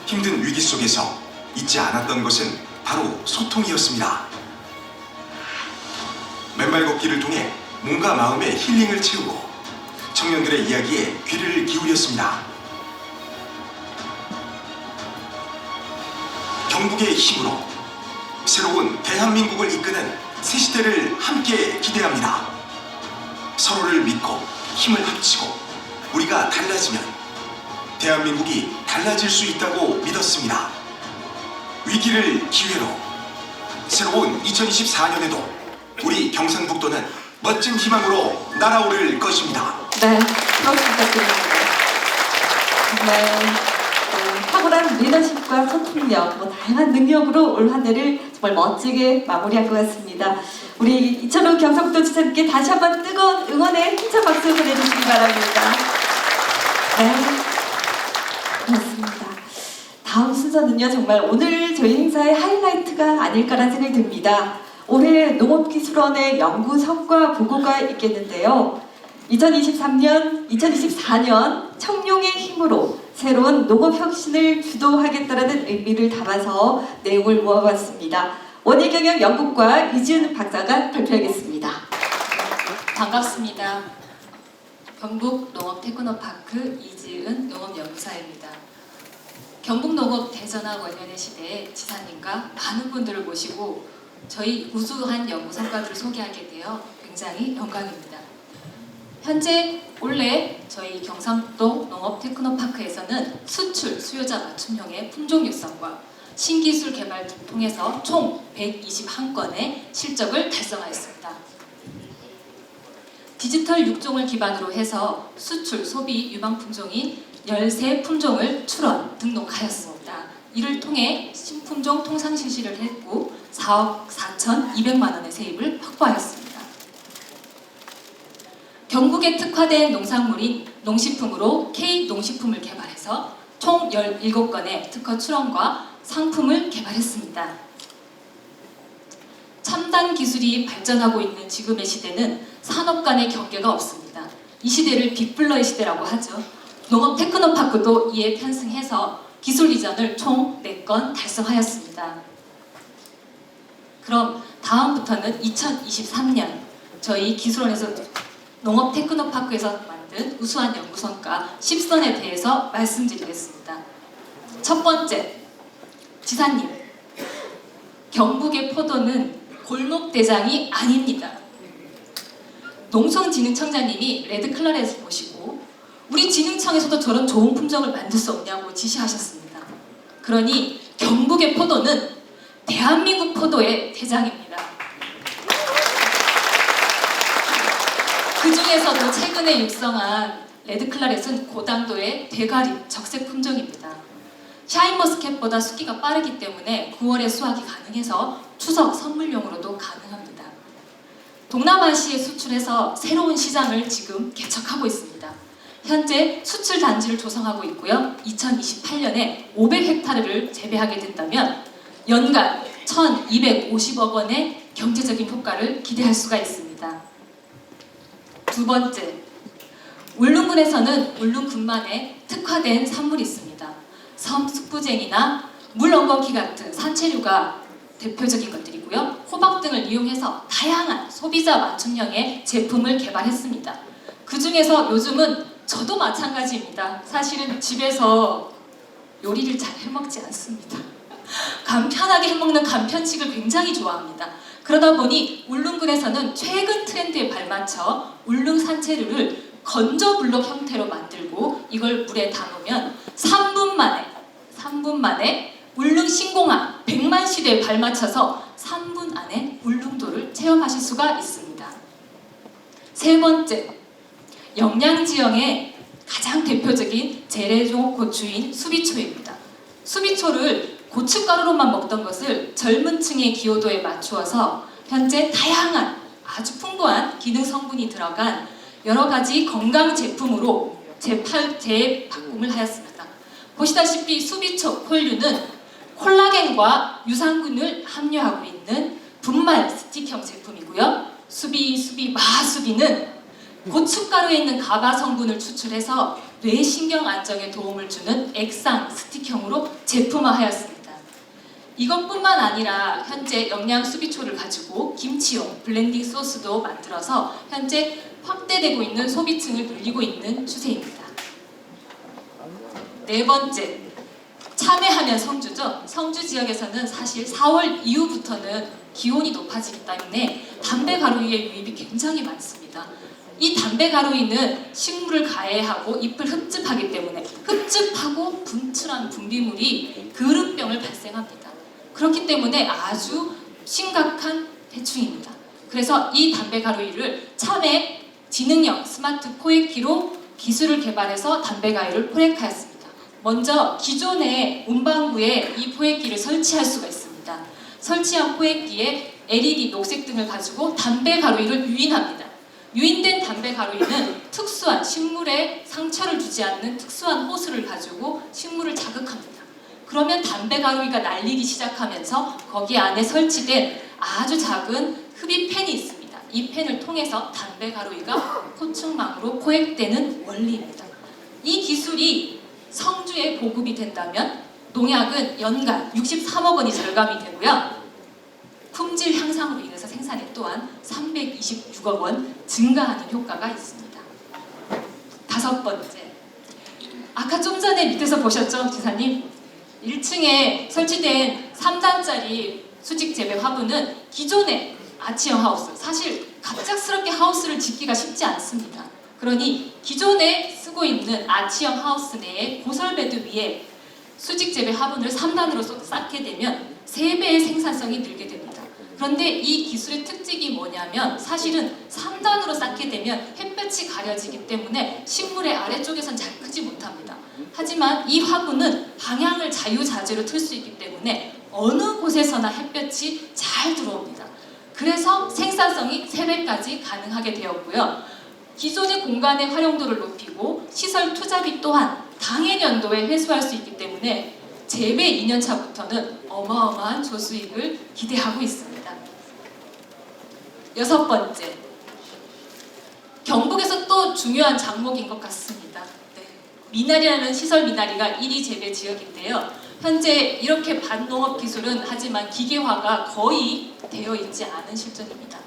힘든 위기 속에서 잊지 않았던 것은 바로 소통이었습니다. 맨발 걷기를 통해 몸과 마음의 힐링을 채우고 청년들의 이야기에 귀를 기울였습니다. 경북의 힘으로 새로운 대한민국을 이끄는 새 시대를 함께 기대합니다. 서로를 믿고 힘을 합치고 우리가 달라지면 대한민국이 달라질 수 있다고 믿었습니다. 위기를 기회로 새로운 2024년에도 우리 경상북도는 멋진 희망으로 날아오를 것입니다. 네, 박수 부탁드립니다. 정말 탁월한 리더십과 소통력, 다양한 능력으로 올 한 해를 정말 멋지게 마무리할 것 같습니다. 우리 이찬호 경상북도 지사님께 다시 한번 뜨거운 응원의 힘찬 박수 보내주시기 바랍니다. 네, 고맙습니다. 다음 순서는요, 정말 오늘 저희 행사의 하이라이트가 아닐까라는 생각이 듭니다. 올해 농업기술원의 연구 성과 보고가 있겠는데요. 2023년, 2024년 청룡의 힘으로 새로운 농업혁신을 주도하겠다는 의미를 담아서 내용을 모아봤습니다. 원예경영 연구과 이지은 박사가 발표하겠습니다. 반갑습니다. 경북 농업 테크노파크 이지은 농업연구사입니다. 경북농업 대전화 원년의 시대에 지사님과 많은 분들을 모시고 저희 우수한 연구 성과들을 소개하게 되어 굉장히 영광입니다. 현재 올해 저희 경상북도 농업테크노파크에서는 수출, 수요자 맞춤형의 품종 육성과 신기술 개발을 통해서 총 121건의 실적을 달성하였습니다. 디지털 육종을 기반으로 해서 수출, 소비 유망 품종인 13품종을 출원, 등록하였습니다. 이를 통해 신품종 통상 실시를 했고 4억 4,200만 원의 세입을 확보하였습니다. 경북에 특화된 농산물인 농식품으로 K농식품을 개발해서 총 17건의 특허 출원과 상품을 개발했습니다. 첨단 기술이 발전하고 있는 지금의 시대는 산업 간의 경계가 없습니다. 이 시대를 빅블러의 시대라고 하죠. 농업 테크노파크도 이에 편승해서 기술 이전을 총 4건 달성하였습니다. 그럼 다음부터는 2023년 저희 기술원에서 농업 테크노파크에서 만든 우수한 연구 성과 10선에 대해서 말씀드리겠습니다. 첫 번째, 지사님, 경북의 포도는 골목대장이 아닙니다. 농촌진흥청장님이 레드클라렛을 보시고 우리 진흥청에서도 저런 좋은 품종을 만들 수 없냐고 지시하셨습니다. 그러니 경북의 포도는 대한민국 포도의 대장입니다. 그 중에서도 최근에 육성한 레드클라렛은 고당도의 대가리 적색 품종입니다. 샤인머스켓보다 수기가 빠르기 때문에 9월에 수확이 가능해서 추석 선물용으로도 가능합니다. 동남아시아에 수출해서 새로운 시장을 지금 개척하고 있습니다. 현재 수출 단지를 조성하고 있고요. 2028년에 500헥타르를 재배하게 된다면 연간 1,250억 원의 경제적인 효과를 기대할 수가 있습니다. 두 번째, 울릉군에서는 울릉군만의 특화된 산물이 있습니다. 섬숙부쟁이나 물엉겅퀴 같은 산채류가 대표적인 것들이고요. 호박 등을 이용해서 다양한 소비자 맞춤형의 제품을 개발했습니다. 그 중에서 요즘은 저도 마찬가지입니다. 사실은 집에서 요리를 잘 해먹지 않습니다. 간편하게 해먹는 간편식을 굉장히 좋아합니다. 그러다 보니 울릉군에서는 최근 트렌드에 발맞춰 울릉 산채류를 건조 블록 형태로 만들고 이걸 물에 담으면 3분 만에 울릉 신공항 100만 시대에 발맞춰서 3분 안에 울릉도를 체험하실 수가 있습니다. 세 번째, 영양 지형의 가장 대표적인 재래종 고추인 수비초입니다. 수비초를 고춧가루로만 먹던 것을 젊은 층의 기호도에 맞추어서 현재 다양한 아주 풍부한 기능 성분이 들어간 여러 가지 건강 제품으로 재바꿈을 하였습니다. 보시다시피 수비초 콜류는 콜라겐과 유산균을 함유하고 있는 분말 스틱형 제품이고요. 마수비는 고춧가루에 있는 가바 성분을 추출해서 뇌신경 안정에 도움을 주는 액상 스틱형으로 제품화하였습니다. 이것뿐만 아니라 현재 영양 수비초를 가지고 김치용 블렌딩 소스도 만들어서 현재 확대되고 있는 소비층을 늘리고 있는 추세입니다. 네 번째, 참외하면 성주죠. 성주 지역에서는 사실 4월 이후부터는 기온이 높아지기 때문에 담배 가루의 유입이 굉장히 많습니다. 이 담배 가루이는 식물을 가해하고 잎을 흡즙하기 때문에 흡즙하고 분출한 분비물이 그름병을 발생합니다. 그렇기 때문에 아주 심각한 해충입니다. 그래서 이 담배 가루이를 참외 지능형 스마트 포획기로 기술을 개발해서 담배 가루를 포획하였습니다. 먼저 기존의 문방구에 이 포획기를 설치할 수가 있습니다. 설치한 포획기에 LED 녹색 등을 가지고 담배 가루이를 유인합니다. 유인된 담배 가루이는 특수한 식물에 상처를 주지 않는 특수한 호스를 가지고 식물을 자극합니다. 그러면 담배 가루이가 날리기 시작하면서 거기 안에 설치된 아주 작은 흡입팬이 있습니다. 이 팬을 통해서 담배 가루이가 포충망으로 포획되는 원리입니다. 이 기술이 성주에 보급이 된다면 농약은 연간 63억 원이 절감이 되고요. 품질 향상으로 인해서 생산액 또한 326억 원 증가하는 효과가 있습니다. 다섯 번째, 아까 좀 전에 밑에서 보셨죠, 지사님? 1층에 설치된 3단짜리 수직 재배 화분은 기존의 아치형 하우스, 사실 갑작스럽게 하우스를 짓기가 쉽지 않습니다. 그러니 기존에 쓰고 있는 아치형 하우스 내에 고설베드 위에 수직 재배 화분을 3단으로 쌓게 되면 3배의 생산성이 늘게 됩니다. 그런데 이 기술의 특징이 뭐냐면 사실은 3단으로 쌓게 되면 햇볕이 가려지기 때문에 식물의 아래쪽에선 잘 크지 못합니다. 하지만 이 화분은 방향을 자유자재로 틀 수 있기 때문에 어느 곳에서나 햇볕이 잘 들어옵니다. 그래서 생산성이 3배까지 가능하게 되었고요. 기존의 공간의 활용도를 높이고 시설 투자비 또한 당해년도에 회수할 수 있기 때문에 재배 2년차부터는 어마어마한 조수익을 기대하고 있습니다. 여섯 번째, 경북에서 또 중요한 작목인 것 같습니다. 네. 미나리라는 시설 미나리가 1위 재배 지역인데요. 현재 이렇게 반농업 기술은 하지만 기계화가 거의 되어 있지 않은 실정입니다.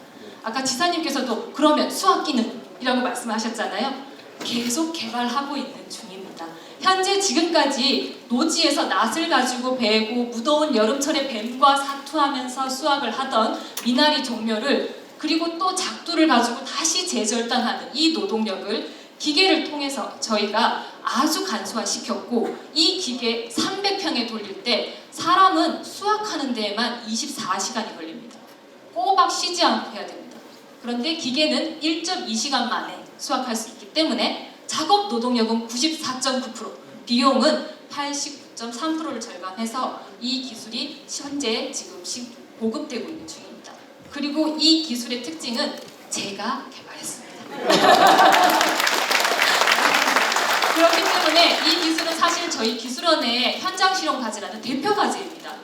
아까 지사님께서도 그러면 수확기능이라고 말씀하셨잖아요. 계속 개발하고 있는 중입니다. 현재 지금까지 노지에서 낫을 가지고 베고 무더운 여름철에 뱀과 사투하면서 수확을 하던 미나리 종묘를 그리고 또 작두를 가지고 다시 재절단하는 이 노동력을 기계를 통해서 저희가 아주 간소화시켰고 이 기계 300평에 돌릴 때 사람은 수확하는 데에만 24시간이 걸립니다. 꼬박 쉬지 않고 해야 됩니다. 그런데 기계는 1.2시간 만에 수확할 수 있기 때문에 작업 노동력은 94.9%, 비용은 89.3%를 절감해서 이 기술이 현재 지금 보급되고 있는 중입니다. 그리고 이 기술의 특징은 제가 개발했습니다. 그렇기 때문에 이 기술은 사실 저희 기술원의 현장 실용 과제라는 대표 과제입니다.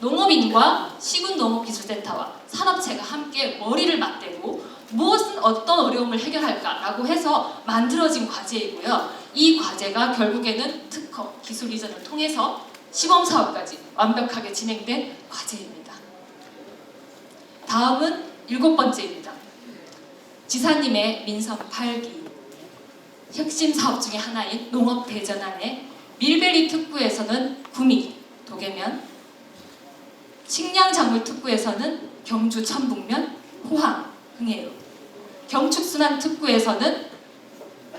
농업인과 시군농업기술센터와 산업체가 함께 머리를 맞대고 무엇은 어떤 어려움을 해결할까라고 해서 만들어진 과제이고요. 이 과제가 결국에는 특허, 기술 이전을 통해서 시범사업까지 완벽하게 진행된 과제입니다. 다음은 7번째입니다. 지사님의 민선 8기 핵심 사업 중에 하나인 농업 대전환의 밀베리 특구에서는 구미, 도계면, 식량작물특구에서는 경주 천북면, 호항, 흥해로, 경축순환특구에서는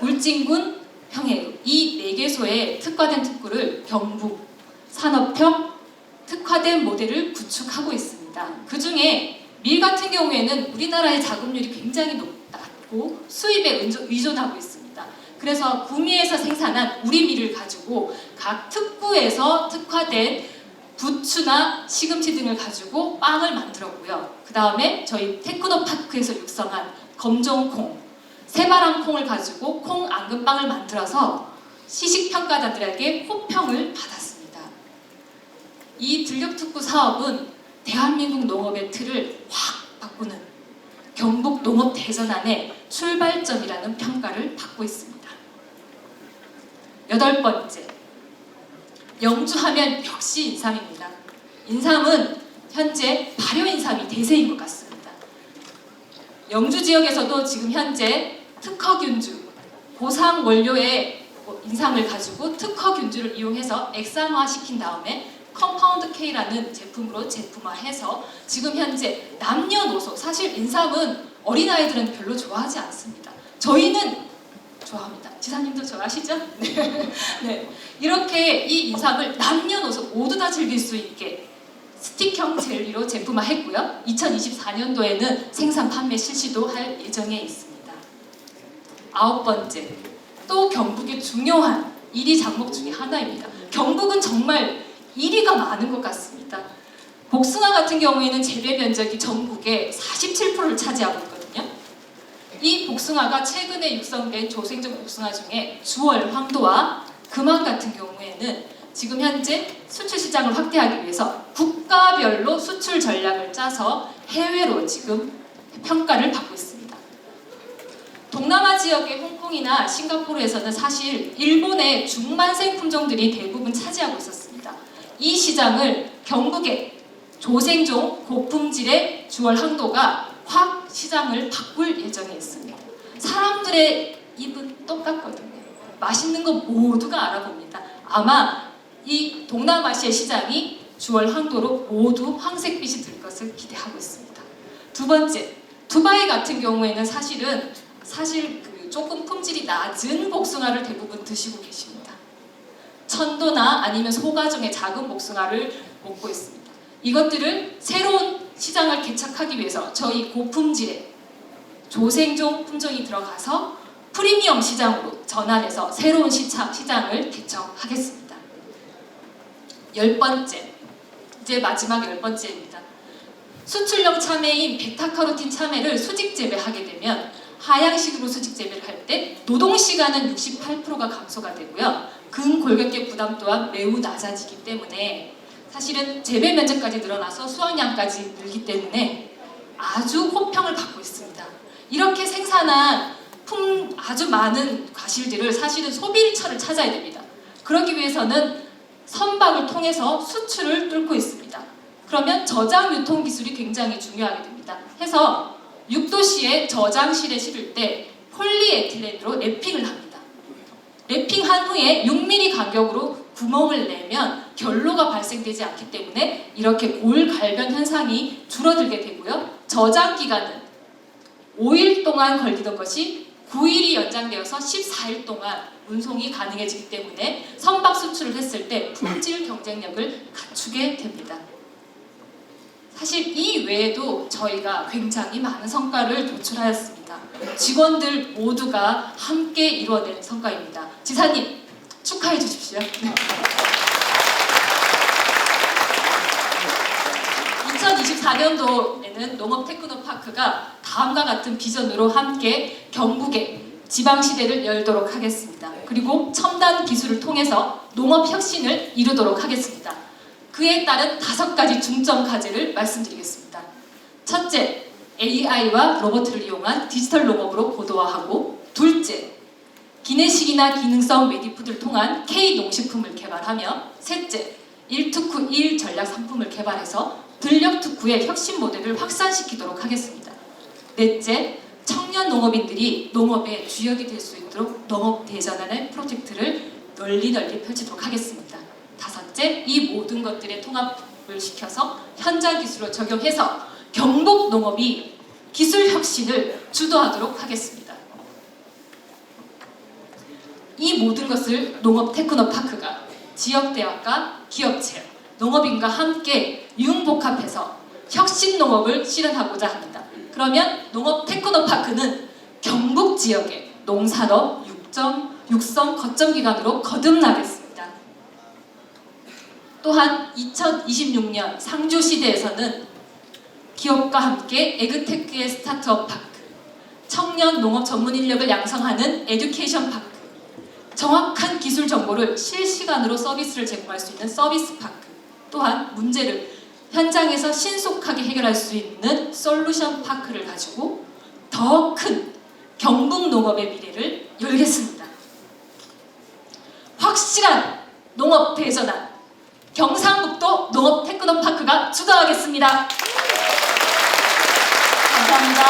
울진군, 평해로, 이 4개소의 특화된 특구를 경북 산업형 특화된 모델을 구축하고 있습니다. 그 중에 밀 같은 경우에는 우리나라의 자급률이 굉장히 낮고 수입에 의존하고 있습니다. 그래서 구미에서 생산한 우리 밀을 가지고 각 특구에서 특화된 부추나 시금치 등을 가지고 빵을 만들었고요. 그 다음에 저희 테크노파크에서 육성한 검정콩, 새바람콩을 가지고 콩 앙금빵을 만들어서 시식평가자들에게 호평을 받았습니다. 이 들녘특구 사업은 대한민국 농업의 틀을 확 바꾸는 경북 농업 대전환의 출발점이라는 평가를 받고 있습니다. 8번째, 영주하면 역시 인삼입니다. 인삼은 현재 발효 인삼이 대세인 것 같습니다. 영주 지역에서도 지금 현재 특허균주, 고상 원료의 인삼을 가지고 특허균주를 이용해서 액상화시킨 다음에 컴파운드 K라는 제품으로 제품화해서 지금 현재 남녀노소, 사실 인삼은 어린아이들은 별로 좋아하지 않습니다. 저희는 좋아합니다. 지사님도 좋아하시죠? 네. 네. 이렇게 이 인삼을 남녀노소 모두 다 즐길 수 있게 스틱형 젤리로 제품화했고요. 2024년도에는 생산 판매 실시도 할 예정에 있습니다. 9번째, 또 경북의 중요한 1위 작목 중에 하나입니다. 경북은 정말 1위가 많은 것 같습니다. 복숭아 같은 경우에는 재배 면적이 전국의 47%를 차지하고 있거든요. 이 복숭아가 최근에 육성된 조생종 복숭아 중에 주월, 황도와 금왕 같은 경우에는 지금 현재 수출 시장을 확대하기 위해서 국가별로 수출 전략을 짜서 해외로 지금 평가를 받고 있습니다. 동남아 지역의 홍콩이나 싱가포르에서는 사실 일본의 중만생 품종들이 대부분 차지하고 있었습니다. 이 시장을 경북의 조생종 고품질의 주월 황도가 확 시장을 바꿀 예정에 있습니다. 사람들의 입은 똑같거든요. 맛있는 거 모두가 알아봅니다. 아마 이 동남아시아 시장이 주월 황도로 모두 황색빛이 들 것을 기대하고 있습니다. 2번째, 두바이 같은 경우에는 사실 조금 품질이 낮은 복숭아를 대부분 드시고 계십니다. 천도나 아니면 소가종의 작은 복숭아를 먹고 있습니다. 이것들을 새로운 시장을 개척하기 위해서 저희 고품질의 조생종 품종이 들어가서 프리미엄 시장으로 전환해서 새로운 시장을 개척하겠습니다. 10번째, 이제 마지막 10번째입니다. 수출용 참외인 베타카로틴 참외를 수직 재배하게 되면 하향식으로 수직 재배를 할 때 노동시간은 68%가 감소가 되고요. 근골격계 부담 또한 매우 낮아지기 때문에 사실은 재배 면적까지 늘어나서 수확량까지 늘기 때문에 아주 호평을 받고 있습니다. 이렇게 생산한 아주 많은 과실들을 사실은 소비처를 찾아야 됩니다. 그러기 위해서는 선박을 통해서 수출을 뚫고 있습니다. 그러면 저장 유통 기술이 굉장히 중요하게 됩니다. 해서 6도씨의 저장실에 실을 때 폴리에틸렌으로 랩핑을 합니다. 랩핑한 후에 6mm 간격으로 구멍을 내면 결로가 발생되지 않기 때문에 이렇게 골갈변 현상이 줄어들게 되고요. 저장 기간은 5일 동안 걸리던 것이 9일이 연장되어서 14일 동안 운송이 가능해지기 때문에 선박 수출을 했을 때 품질 경쟁력을 갖추게 됩니다. 사실 이 외에도 저희가 굉장히 많은 성과를 도출하였습니다. 직원들 모두가 함께 이루어낸 성과입니다. 지사님 축하해 주십시오. 2024년도에는 농업테크노파크가 다음과 같은 비전으로 함께 경북의 지방시대를 열도록 하겠습니다. 그리고 첨단 기술을 통해서 농업혁신을 이루도록 하겠습니다. 그에 따른 5가지 중점 과제를 말씀드리겠습니다. 첫째, AI와 로봇을 이용한 디지털 농업으로 고도화하고, 둘째, 기내식이나 기능성 메디푸드를 통한 K농식품을 개발하며, 셋째, 1특구 1 전략 상품을 개발해서 들녘특구의 혁신 모델을 확산시키도록 하겠습니다. 넷째, 청년 농업인들이 농업의 주역이 될 수 있도록 농업 대전환의 프로젝트를 널리 펼치도록 하겠습니다. 다섯째, 이 모든 것들의 통합 결합을 시켜서 현장 기술을 적용해서 경북 농업이 기술 혁신을 주도하도록 하겠습니다. 이 모든 것을 농업 테크노파크가 지역대학과 기업체험, 농업인과 함께 융복합해서 혁신 농업을 실현하고자 합니다. 그러면 농업 테크노파크는 경북 지역의 농산업 육성 거점 기관으로 거듭나겠습니다. 또한 2026년 상주시대에서는 기업과 함께 에그테크의 스타트업 파크, 청년 농업 전문 인력을 양성하는 에듀케이션 파크, 정확한 기술 정보를 실시간으로 서비스를 제공할 수 있는 서비스 파크, 또한 문제를 현장에서 신속하게 해결할 수 있는 솔루션 파크를 가지고 더 큰 경북 농업의 미래를 열겠습니다. 확실한 농업 대전환, 경상북도 농업 테크노파크가 주도하겠습니다. 감사합니다.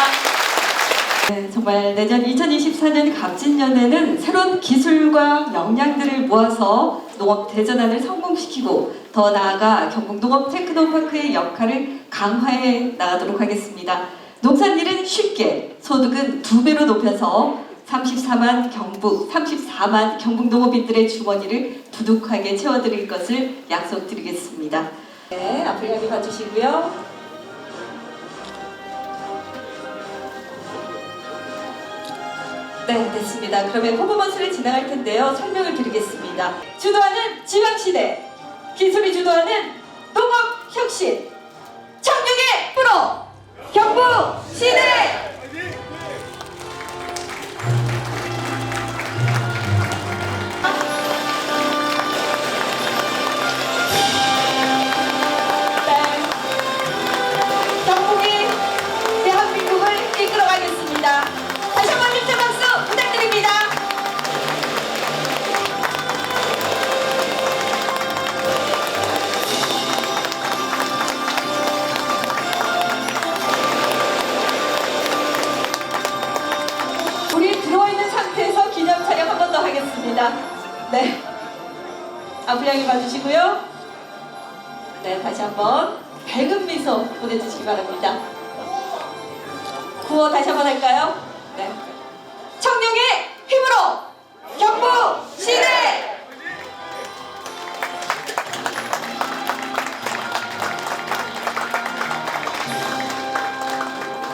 네, 정말 내년 2024년 갑진년에는 새로운 기술과 역량들을 모아서 농업 대전환을 성공시키고 더 나아가 경북 농업 테크노파크의 역할을 강화해 나가도록 하겠습니다. 농산일은 쉽게, 소득은 2배로 높여서 34만 경북 농업인들의 주머니를 두둑하게 채워드릴 것을 약속드리겠습니다. 네, 앞을 향해 봐주시고요. 네, 됐습니다. 그러면 퍼포먼스를 진행할 텐데요. 설명을 드리겠습니다. 주도하는 지방시대, 기술이 주도하는 농업혁신, 청룡의 프로, 경북시대! 경북이 대한민국을 이끌어가겠습니다. 다시 한번 힘찬 박수 부탁드립니다. 우리 들어와 있는 상태에서 기념 촬영 한 번 더 하겠습니다. 네, 앞을 향해 봐주시고요. 네, 다시 한번 밝은 미소 보내주시기 바랍니다. 구호 다시 한번 할까요? 네. 청룡의 힘으로 경북 시대!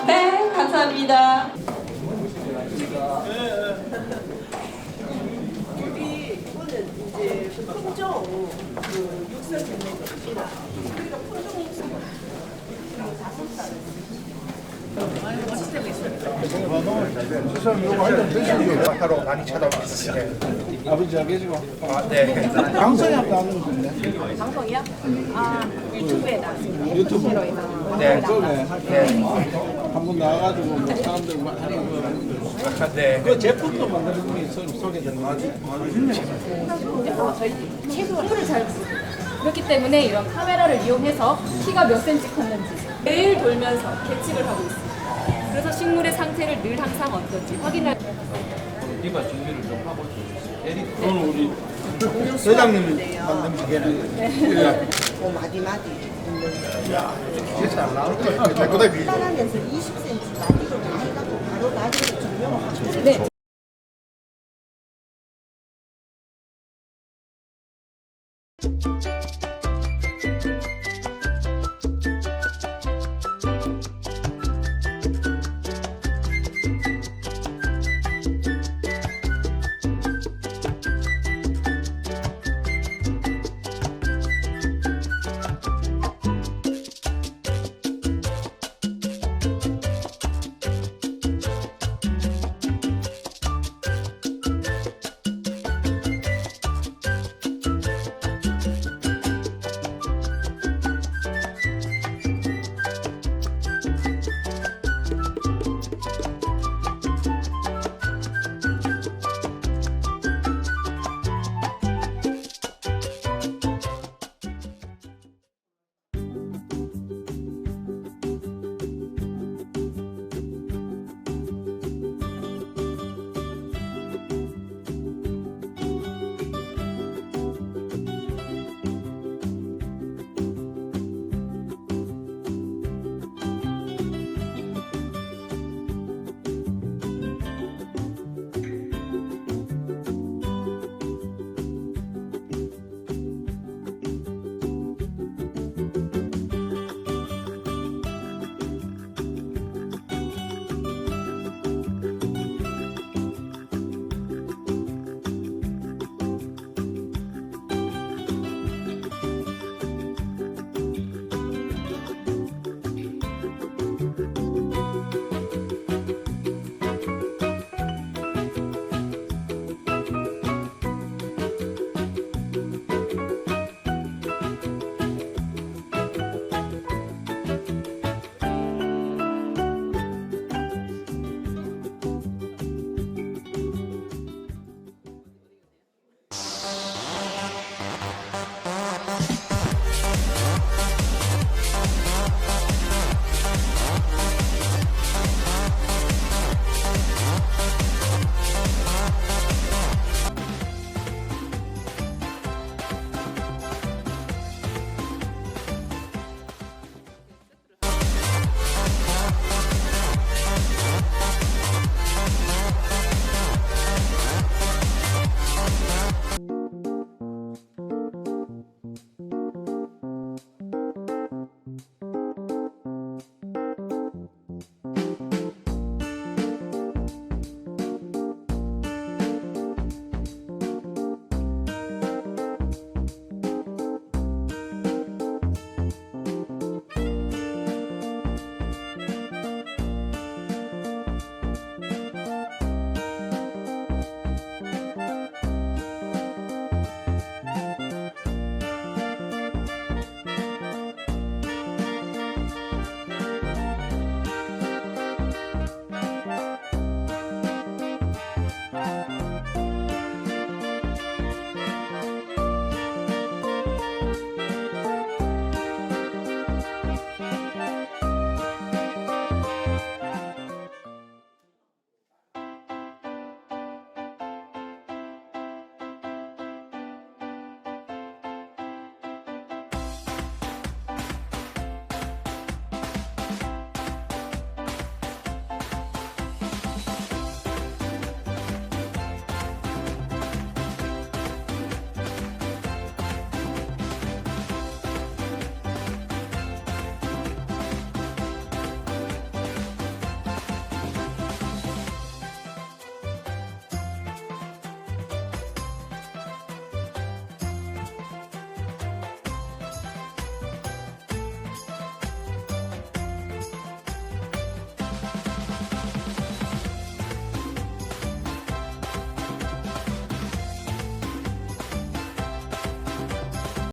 네, 감사합니다. 여기 이거는 이제 그 품종 그 육설 되는 것입니다. 우리가 품종 육설 다섯 살. 하러 많이 찾아왔어요. 아버지 잘 계시고. 네. 방송에 나오는 건데. 방송이요? 아 유튜브에 나왔습니다. 유튜브. 네. 네. 한번 나와가지고 뭐 사람들 하는 거. 네. 그 제품도 만드는 분이 소개되는 거지. 저희 채소를 잘 그렇기 때문에 이런 카메라를 이용해서 키가 몇 cm 컸는지 매일 돌면서 계측을 하고 있습니다. 그래서 식물의 상태를 늘 항상 어떤지 확인할. 오늘 우리 회장님이 만든 기계는. 마디마디 야, 이게 잘 나올 거야. 깨끗하게 비. 하나면서 20cm 마디로 다 해가지고 바로 나중에 조명을 하죠. 네. 네.